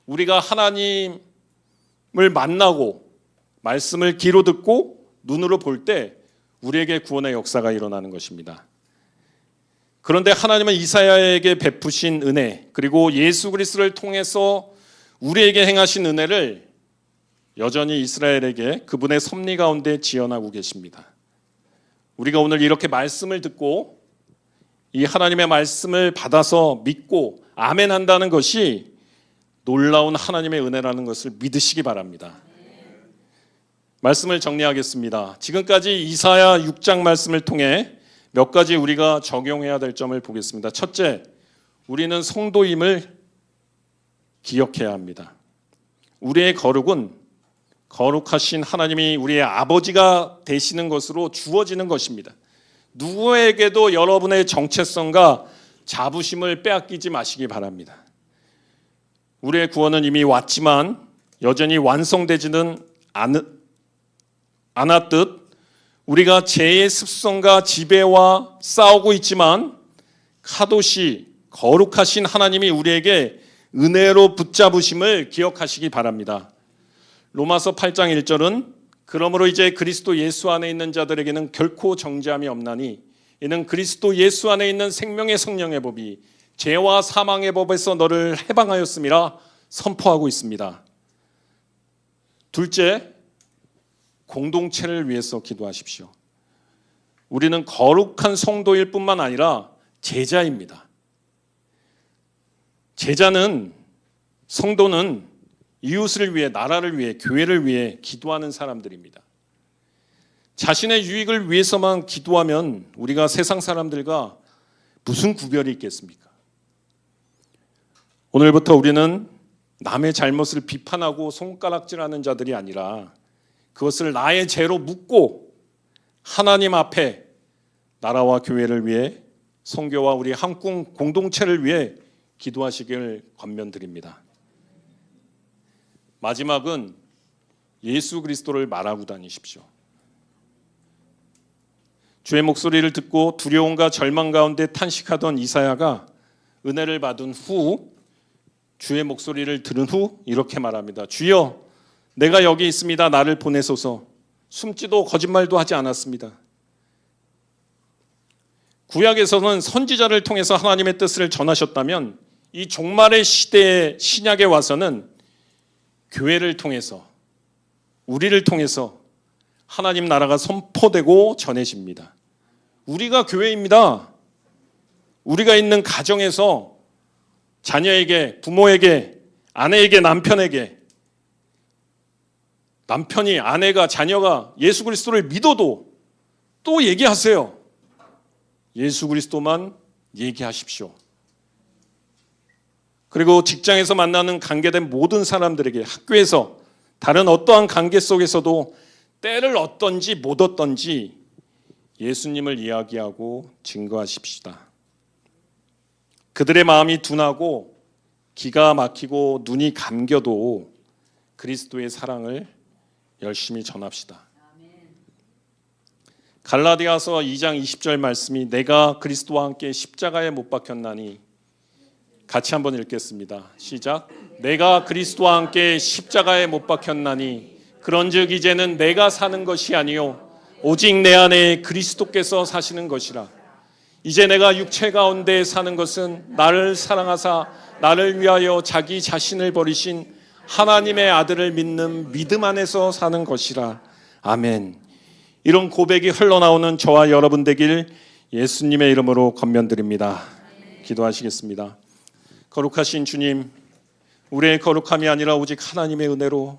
우리가 하나님을 만나고 말씀을 귀로 듣고 눈으로 볼 때 우리에게 구원의 역사가 일어나는 것입니다. 그런데 하나님은 이사야에게 베푸신 은혜 그리고 예수 그리스도를 통해서 우리에게 행하신 은혜를 여전히 이스라엘에게 그분의 섭리 가운데 지어나고 계십니다. 우리가 오늘 이렇게 말씀을 듣고 이 하나님의 말씀을 받아서 믿고 아멘 한다는 것이 놀라운 하나님의 은혜라는 것을 믿으시기 바랍니다. 말씀을 정리하겠습니다. 지금까지 이사야 6장 말씀을 통해 몇 가지 우리가 적용해야 될 점을 보겠습니다. 첫째, 우리는 성도임을 기억해야 합니다. 우리의 거룩은 거룩하신 하나님이 우리의 아버지가 되시는 것으로 주어지는 것입니다. 누구에게도 여러분의 정체성과 자부심을 빼앗기지 마시기 바랍니다. 우리의 구원은 이미 왔지만 여전히 완성되지는 않았듯 우리가 죄의 습성과 지배와 싸우고 있지만 카도시 거룩하신 하나님이 우리에게 은혜로 붙잡으심을 기억하시기 바랍니다. 로마서 8장 1절은 그러므로 이제 그리스도 예수 안에 있는 자들에게는 결코 정죄함이 없나니 이는 그리스도 예수 안에 있는 생명의 성령의 법이 죄와 사망의 법에서 너를 해방하였음이라 선포하고 있습니다. 둘째, 공동체를 위해서 기도하십시오. 우리는 거룩한 성도일 뿐만 아니라 제자입니다. 제자는 성도는 이웃을 위해, 나라를 위해, 교회를 위해 기도하는 사람들입니다. 자신의 유익을 위해서만 기도하면 우리가 세상 사람들과 무슨 구별이 있겠습니까? 오늘부터 우리는 남의 잘못을 비판하고 손가락질하는 자들이 아니라 그것을 나의 죄로 묻고 하나님 앞에 나라와 교회를 위해 선교와 우리 한국 공동체를 위해 기도하시길 권면드립니다. 마지막은 예수 그리스도를 말하고 다니십시오. 주의 목소리를 듣고 두려움과 절망 가운데 탄식하던 이사야가 은혜를 받은 후 주의 목소리를 들은 후 이렇게 말합니다. 주여, 내가 여기 있습니다. 나를 보내소서. 숨지도 거짓말도 하지 않았습니다. 구약에서는 선지자를 통해서 하나님의 뜻을 전하셨다면 이 종말의 시대의 신약에 와서는 교회를 통해서 우리를 통해서 하나님 나라가 선포되고 전해집니다. 우리가 교회입니다. 우리가 있는 가정에서 자녀에게, 부모에게, 아내에게, 남편에게 남편이, 아내가, 자녀가 예수 그리스도를 믿어도 또 얘기하세요. 예수 그리스도만 얘기하십시오. 그리고 직장에서 만나는 관계된 모든 사람들에게, 학교에서 다른 어떠한 관계 속에서도 때를 얻던지 못 얻던지 예수님을 이야기하고 증거하십시다. 그들의 마음이 둔하고 기가 막히고 눈이 감겨도 그리스도의 사랑을 열심히 전합시다. 갈라디아서 2장 20절 말씀이 내가 그리스도와 함께 십자가에 못 박혔나니, 같이 한번 읽겠습니다. 시작. 내가 그리스도와 함께 십자가에 못 박혔나니 그런즉 이제는 내가 사는 것이 아니요 오직 내 안에 그리스도께서 사시는 것이라. 이제 내가 육체 가운데 사는 것은 나를 사랑하사 나를 위하여 자기 자신을 버리신 하나님의 아들을 믿는 믿음 안에서 사는 것이라. 아멘. 이런 고백이 흘러나오는 저와 여러분 되길 예수님의 이름으로 권면드립니다. 기도하시겠습니다. 거룩하신 주님, 우리의 거룩함이 아니라 오직 하나님의 은혜로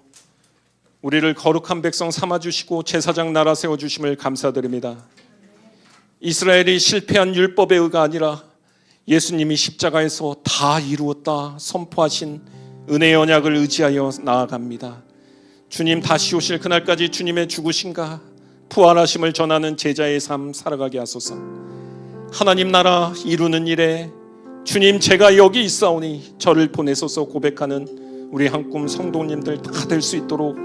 우리를 거룩한 백성 삼아주시고 제사장 나라 세워주심을 감사드립니다. 이스라엘이 실패한 율법의 의가 아니라 예수님이 십자가에서 다 이루었다 선포하신 은혜의 언약을 의지하여 나아갑니다. 주님 다시 오실 그날까지 주님의 죽으심과 부활하심을 전하는 제자의 삶 살아가게 하소서. 하나님 나라 이루는 일에 주님 제가 여기 있사오니 저를 보내소서 고백하는 우리 한꿈 성도님들 다 될 수 있도록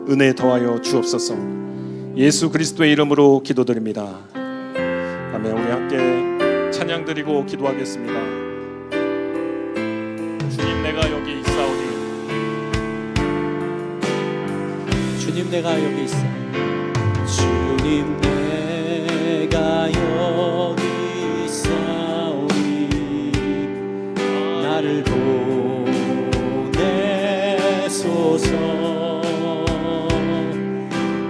은혜 더하여 주옵소서. 예수 그리스도의 이름으로 기도드립니다. 아멘. 우리 함께 찬양 드리고 기도하겠습니다. 주님 내가 여기 있사오니 주님 내가 여기 있어. 주님 내가 여기 있사오니 나를 보내소서.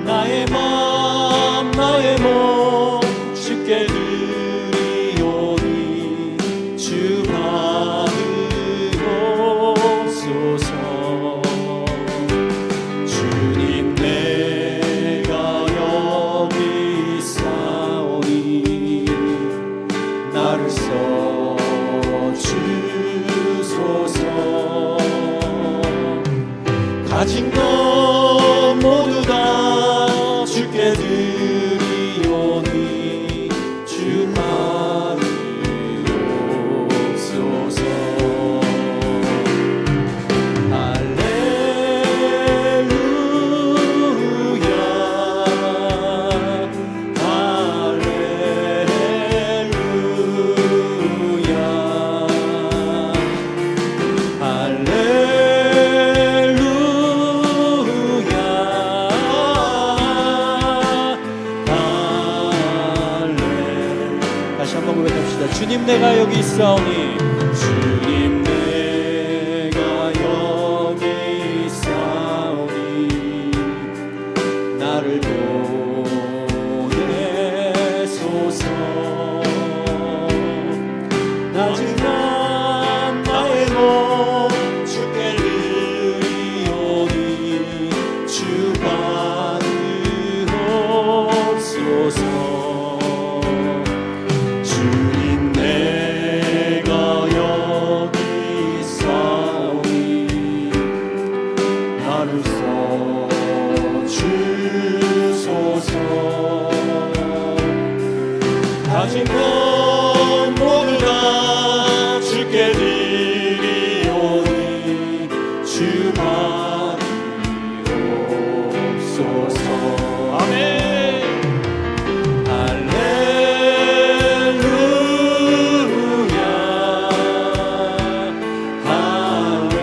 나의 몸 주께 드리오니 주 받으옵소서. 주님 내가 여기 있사오니 나를 써주소서. 가진 것 모두 다 주께 드리오니 주 받으옵소서. 할렐루야 할렐루야 할렐루야. 다시 한번 고백합시다. 주님 내가 여기 있사오니 주님 내가 여기 있사오니 나를 보내소서. 나지만 나의 몸 주께 드리오니 주 받으옵소서. 주님 내가 여기 있사오니 나를 써주소서. 가진 것 모두 다 주께 드리오니 주 받으옵소서. 아멘. 할렐루야 할렐루야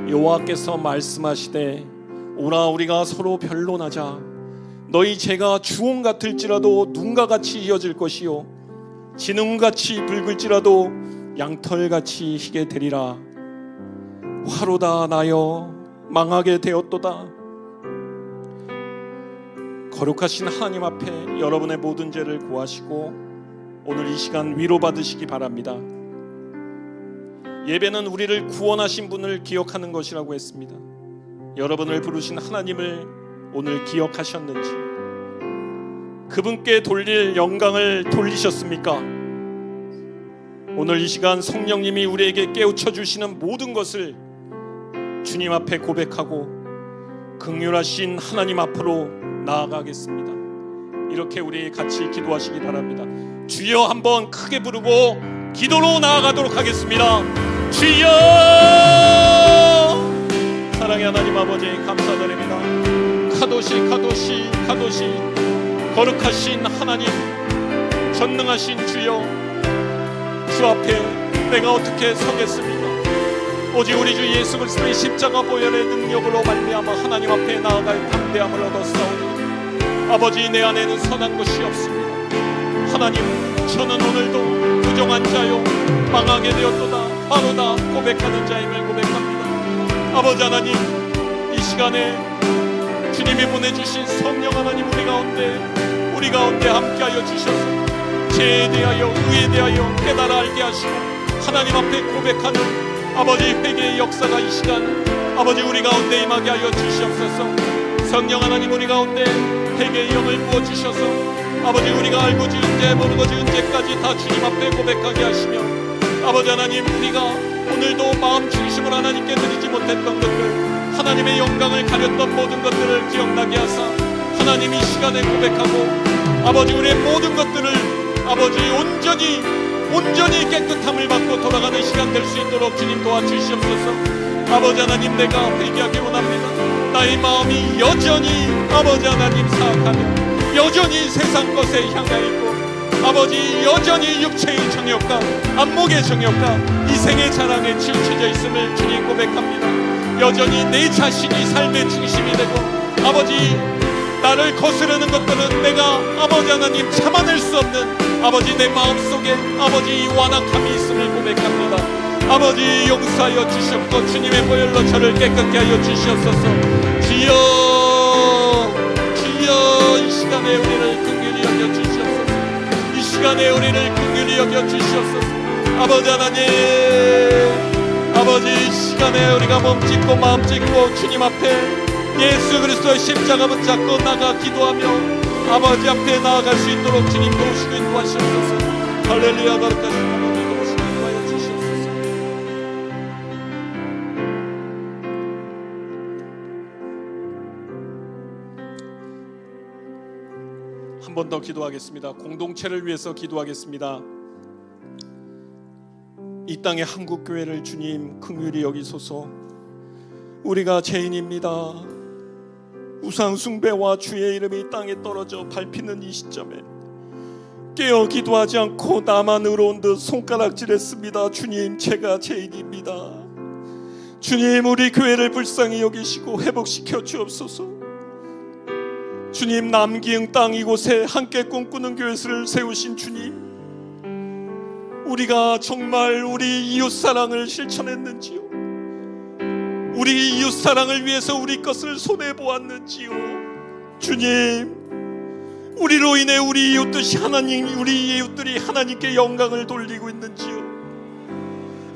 여호와께서 말씀하시되 오라 우리가 서로 변론하자. 너희 죄가 주홍 같을지라도 눈과 같이 이어질 것이요 진흥같이 붉을지라도 양털같이 희게 되리라. 화로다 나여 망하게 되었도다. 거룩하신 하나님 앞에 여러분의 모든 죄를 고하시고 오늘 이 시간 위로받으시기 바랍니다. 예배는 우리를 구원하신 분을 기억하는 것이라고 했습니다. 여러분을 부르신 하나님을 오늘 기억하셨는지, 그분께 돌릴 영광을 돌리셨습니까? 오늘 이 시간 성령님이 우리에게 깨우쳐 주시는 모든 것을 주님 앞에 고백하고 긍휼하신 하나님 앞으로 나아가겠습니다. 이렇게 우리 같이 기도하시기 바랍니다. 주여 한번 크게 부르고 기도로 나아가도록 하겠습니다. 주여! 사랑의 하나님 아버지 감사드립니다. 카도시 카도시 카도시 거룩하신 하나님, 전능하신 주여, 주 앞에 내가 어떻게 서겠습니까? 오직 우리 주 예수 그리스도의 십자가 보혈의 능력으로 말미암아 하나님 앞에 나아갈 담대함을 얻었사오니 아버지 내 안에는 선한 것이 없습니다. 하나님 저는 오늘도 부정한 자요 망하게 되었도다 바로다 고백하는 자임을 고백합니다. 아버지 하나님, 이 시간에 주님이 보내주신 성령 하나님 우리 가운데 함께하여 주셔서 죄에 대하여 의에 대하여 깨달아 알게 하시고 하나님 앞에 고백하는 아버지 회개의 역사가 이 시간 아버지 우리 가운데 임하게 하여 주시옵소서. 성령 하나님, 우리 가운데 회개의 영을 부어주셔서 아버지 우리가 알고 지은 죄 모르고 지은 죄까지 다 주님 앞에 고백하게 하시며 아버지 하나님, 우리가 오늘도 마음 중심을 하나님께 드리지 못했던 것들, 하나님의 영광을 가렸던 모든 것들을 기억나게 하사 하나님 이 시간에 고백하고 아버지 우리의 모든 것들을 아버지 온전히 깨끗함을 받고 돌아가는 시간 될 수 있도록 주님 도와주시옵소서. 아버지 하나님, 내가 회개하기 원합니다. 나의 마음이 여전히 아버지 하나님 사악하며 여전히 세상 것에 향해 있고 아버지 여전히 육체의 정욕과 안목의 정욕과 이생의 자랑에 치우쳐져 있음을 주님 고백합니다. 여전히 내 자신이 삶의 중심이 되고 아버지 나를 거스르는 것들은 내가 아버지 하나님 참아낼 수 없는 아버지 내 마음속에 아버지 완악함이 있음을 고백합니다. 아버지 용서하여 주시옵고 주님의 보혈로 저를 깨끗게 하여 주시옵소서. 주여 이 시간에 우리를 긍휼히 여겨 주시옵소서. 이 시간에 우리를 긍휼히 여겨 주시옵소서. 아버지 하나님, 아버지 이 시간에 우리가 몸짓고 마음짓고 주님 앞에 예수 그리스도의 십자가 붙잡고 나가 기도하며 아버지 앞에 나아갈 수 있도록 주님 도우시고 인도하시옵소서. 할렐루야. 거룩하신 하나님 도우시고 인도하여 주시옵소서. 한 번 더 기도하겠습니다. 공동체를 위해서 기도하겠습니다. 이 땅의 한국교회를 주님 긍휼히 여기소서. 우리가 죄인입니다. 우상 숭배와 주의 이름이 땅에 떨어져 밟히는 이 시점에 깨어 기도하지 않고 나만 의로운 듯 손가락질했습니다. 주님, 제가 죄인입니다. 주님, 우리 교회를 불쌍히 여기시고 회복시켜 주옵소서. 주님, 남기흥 땅 이곳에 함께 꿈꾸는 교회를 세우신 주님, 우리가 정말 우리 이웃사랑을 실천했는지요? 우리 이웃사랑을 위해서 우리 것을 손해보았는지요? 주님, 우리로 인해 우리 이웃들이 하나님께 영광을 돌리고 있는지요?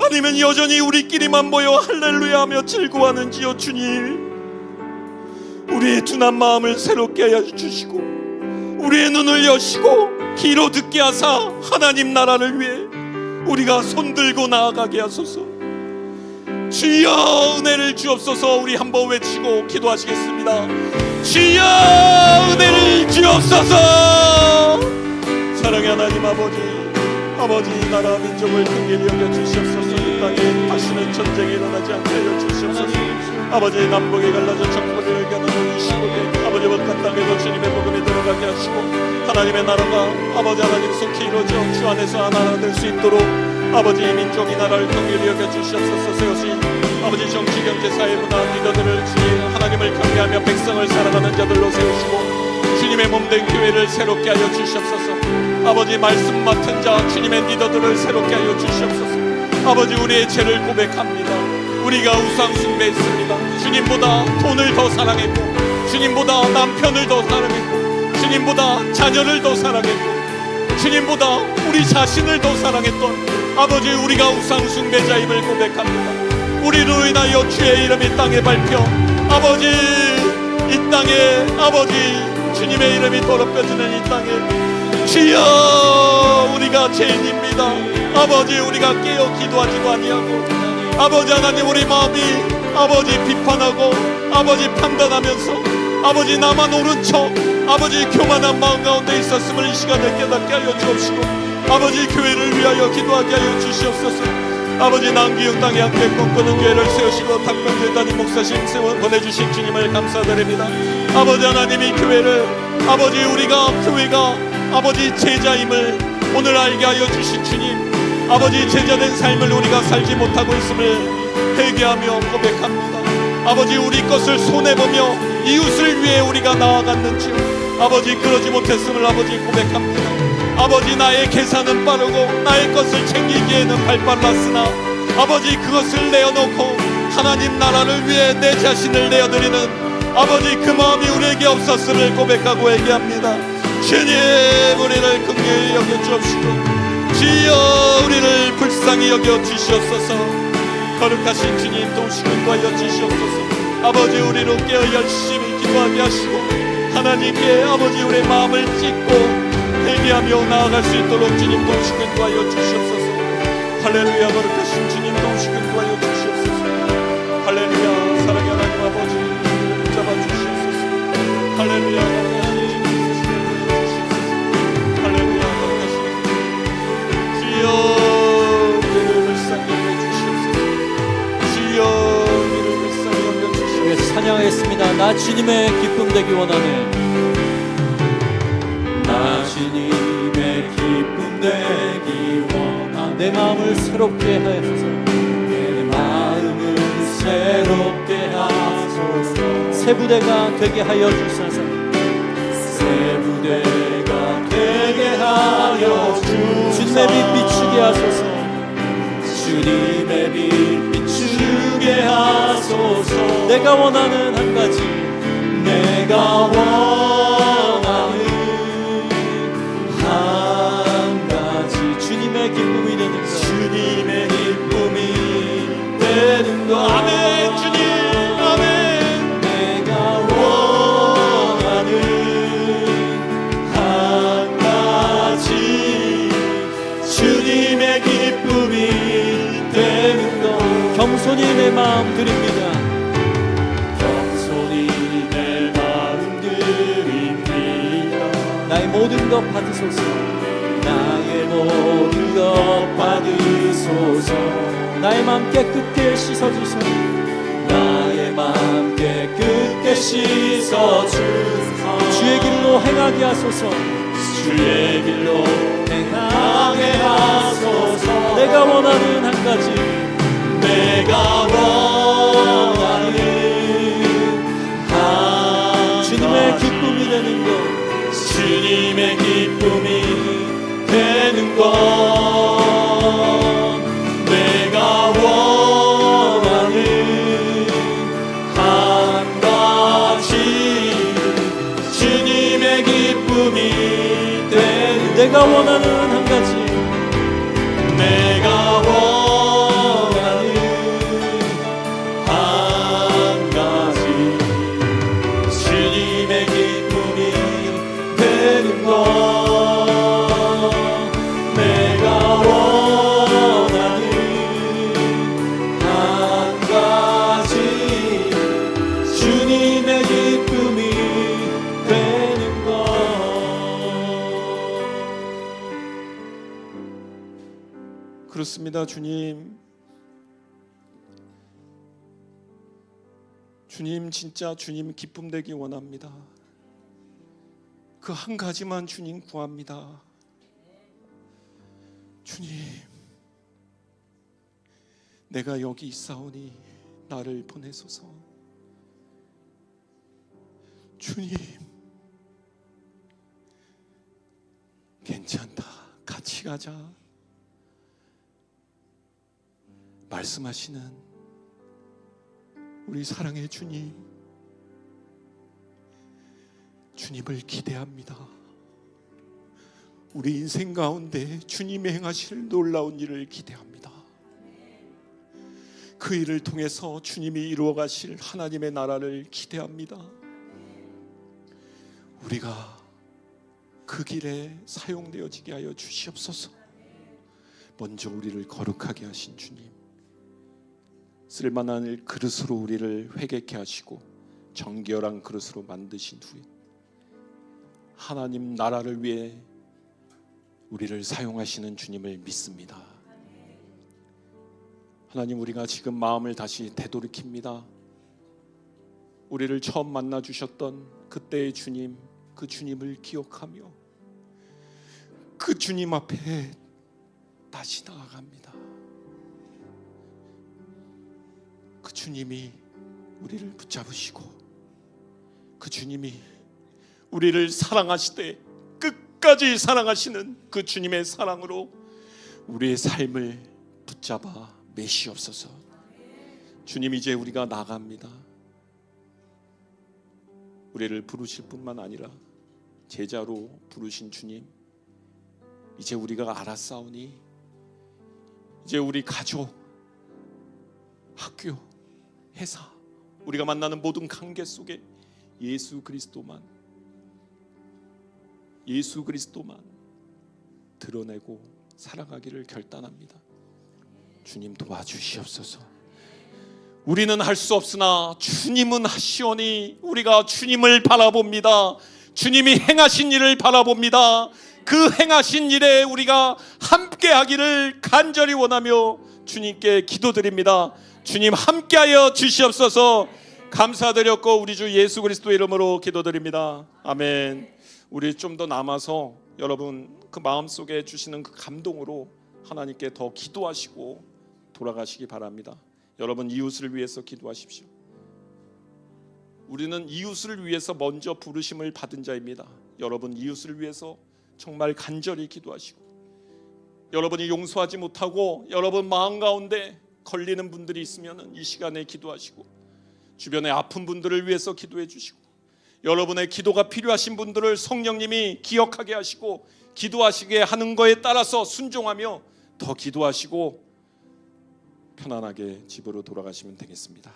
아니면 여전히 우리끼리만 모여 할렐루야 하며 즐거워하는지요? 주님, 우리의 둔한 마음을 새롭게 하여 주시고 우리의 눈을 여시고 귀로 듣게 하사 하나님 나라를 위해 우리가 손들고 나아가게 하소서. 주여 은혜를 주옵소서. 우리 한번 외치고 기도하시겠습니다. 주여 은혜를 주옵소서. 사랑의 하나님 아버지 나라 민족을 긍휼히 여겨 주시옵소서. 이 땅에 다시는 전쟁이 일어나지 않게 하여 주시옵소서. 아버지 남북이 갈라져 정부를 겨누는 이 시국에 아버지 북한 땅에도 주님의 복음이 들어가게 하시고 하나님의 나라가 아버지 하나님 속히 이루어져 주 안에서 하나 될 수 있도록 아버지 민족이 나라를 긍휼히 여겨 주시옵소서. 세우신 아버지 정치 경제 사회 문화 리더들을 주님 하나님을 경외하며 백성을 사랑하는 자들로 세우시고 주님의 몸된 교회를 새롭게 하여 주시옵소서. 아버지 말씀 맡은 자 주님의 리더들을 새롭게 하여 주시옵소서. 아버지 우리의 죄를 고백합니다. 우리가 우상 숭배했습니다. 주님보다 돈을 더 사랑했고 주님보다 남편을 더 사랑했고 주님보다 자녀를 더 사랑했고 주님보다 우리 자신을 더 사랑했던 아버지 우리가 우상 숭배자임을 고백합니다. 우리로 인하여 주의 이름이 땅에 밟혀 아버지 이 땅에 아버지 주님의 이름이 더럽혀지는 이 땅에 주여 우리가 죄인입니다. 아버지 우리가 깨어 기도하지도 아니하고 아버지 하나님 우리 마음이 아버지 비판하고 아버지 판단하면서 아버지 나만 옳은 척 아버지 교만한 마음 가운데 있었음을 이 시간에 깨닫게 하여 주옵시고 아버지 교회를 위하여 기도하게 하여 주시옵소서. 아버지 남기흥 땅에 함께 꿈꾸는 교회를 세우시고 탁병대 담임 목사님 보내주신 주님을 감사드립니다. 아버지 하나님 이 교회를 아버지 우리가 교회가 아버지 제자임을 오늘 알게 하여 주신 주님 아버지 제자된 삶을 우리가 살지 못하고 있음을 회개하며 고백합니다. 아버지 우리 것을 손해보며 이웃을 위해 우리가 나아갔는지요 아버지 그러지 못했음을 아버지 고백합니다. 아버지, 나의 계산은 빠르고 나의 것을 챙기기에는 발빨랐으나 아버지, 그것을 내어놓고 하나님 나라를 위해 내 자신을 내어드리는 아버지, 그 마음이 우리에게 없었음을 고백하고 얘기합니다. 주님, 우리를 긍휼히 여겨 주옵시고 주여, 우리를 불쌍히 여겨 주시옵소서. 거룩하신 주님, 도우시고 인도하여 주시옵소서. 아버지, 우리로 깨어 열심히 기도하게 하시고 하나님께 아버지 우리의 마음을 찢고 회개하며 나아갈 수 있도록 주님 도우시고 인도하여 주시옵소서. 할렐루야. 거룩하신 주님, 도우시고 인도하여 주시옵소서. 할렐루야. 사랑의 하나님 아버지, 붙잡아 주시옵소서. 할렐루야. 할렐루야. 주여, 우리를 불쌍히 여겨주시옵소서. 주여, 우리를 불쌍히 여겨주시옵소서. 그래서 찬양하겠습니다. 나 주님의 기쁨 되기 원하네. 나 주님의 기쁨 되기 원하네. 내 마음을 새롭게 하소서. 내 마음을 새롭게 하소서. 새 부대가 되게 하여 주소서. 새 부대가 되게 하여 주소서. 주님의 빛 비추게 하소서. 주님의 빛 비추게 하소서. 내가 원하는 한 가지, 내가 원하는 한 가지, 주님의 기쁨이 되는 것. 주님의 기쁨이 되는 것. 아멘. 주님, 아멘. 내가 원하는 한 가지, 주님의 기쁨이 되는 것. 겸손히 내 마음 드립니다. 겸손히 내 마음 드립니다. 나의 모든 것 받으소서. 나의 모든 것 받으소서. 나의 마음 깨끗게 씻어주소서. 나의 마음 깨끗게 씻어주소서. 주의 길로 행하게 하소서. 주의 길로 행하게 하소서. 내가 원하는 한 가지, 내가 원하는 한 주님의 가지, 기쁨이 되는 것. 주님의 기쁨이 되는 것. 내가 원하는 한 가지, 주님의 기쁨이 되는 것. 내가 원하는 한 가지, 내가 원하는 한 가지, 주님의 기쁨이 되는 것. 내가 원하는 한 가지, 주님의 기쁨이 되는 것. 그렇습니다. 주님, 주님, 진짜 주님 기쁨 되기 원합니다. 그 한 가지만 주님 구합니다. 주님, 내가 여기 있사오니 나를 보내소서. 주님, 괜찮다, 같이 가자 말씀하시는 우리 사랑의 주님, 주님을 기대합니다. 우리 인생 가운데 주님이 행하실 놀라운 일을 기대합니다. 그 일을 통해서 주님이 이루어 가실 하나님의 나라를 기대합니다. 우리가 그 길에 사용되어지게 하여 주시옵소서. 먼저 우리를 거룩하게 하신 주님, 쓸만한 그릇으로 우리를 회개케 하시고 정결한 그릇으로 만드신 후에 하나님 나라를 위해 우리를 사용하시는 주님을 믿습니다. 하나님, 우리가 지금 마음을 다시 되돌이킵니다. 우리를 처음 만나 주셨던 그때의 주님, 그 주님을 기억하며 그 주님 앞에 다시 나아갑니다. 그 주님이 우리를 붙잡으시고 그 주님이 우리를 사랑하시되 끝까지 사랑하시는 그 주님의 사랑으로 우리의 삶을 붙잡아 매시옵소서. 주님, 이제 우리가 나갑니다. 우리를 부르실 뿐만 아니라 제자로 부르신 주님, 이제 우리가 알았사오니 이제 우리 가족, 학교, 회사, 우리가 만나는 모든 관계 속에 예수 그리스도만 드러내고 살아가기를 결단합니다. 주님, 도와주시옵소서. 우리는 할 수 없으나 주님은 하시오니 우리가 주님을 바라봅니다. 주님이 행하신 일을 바라봅니다. 그 행하신 일에 우리가 함께하기를 간절히 원하며 주님께 기도드립니다. 주님, 함께하여 주시옵소서. 감사드렸고 우리 주 예수 그리스도의 이름으로 기도드립니다. 아멘. 우리 좀 더 남아서 여러분 그 마음속에 주시는 그 감동으로 하나님께 더 기도하시고 돌아가시기 바랍니다. 여러분, 이웃을 위해서 기도하십시오. 우리는 이웃을 위해서 먼저 부르심을 받은 자입니다. 여러분, 이웃을 위해서 정말 간절히 기도하시고, 여러분이 용서하지 못하고 여러분 마음 가운데 걸리는 분들이 있으면 이 시간에 기도하시고, 주변에 아픈 분들을 위해서 기도해 주시고, 여러분의 기도가 필요하신 분들을 성령님이 기억하게 하시고 기도하시게 하는 거에 따라서 순종하며 더 기도하시고 편안하게 집으로 돌아가시면 되겠습니다.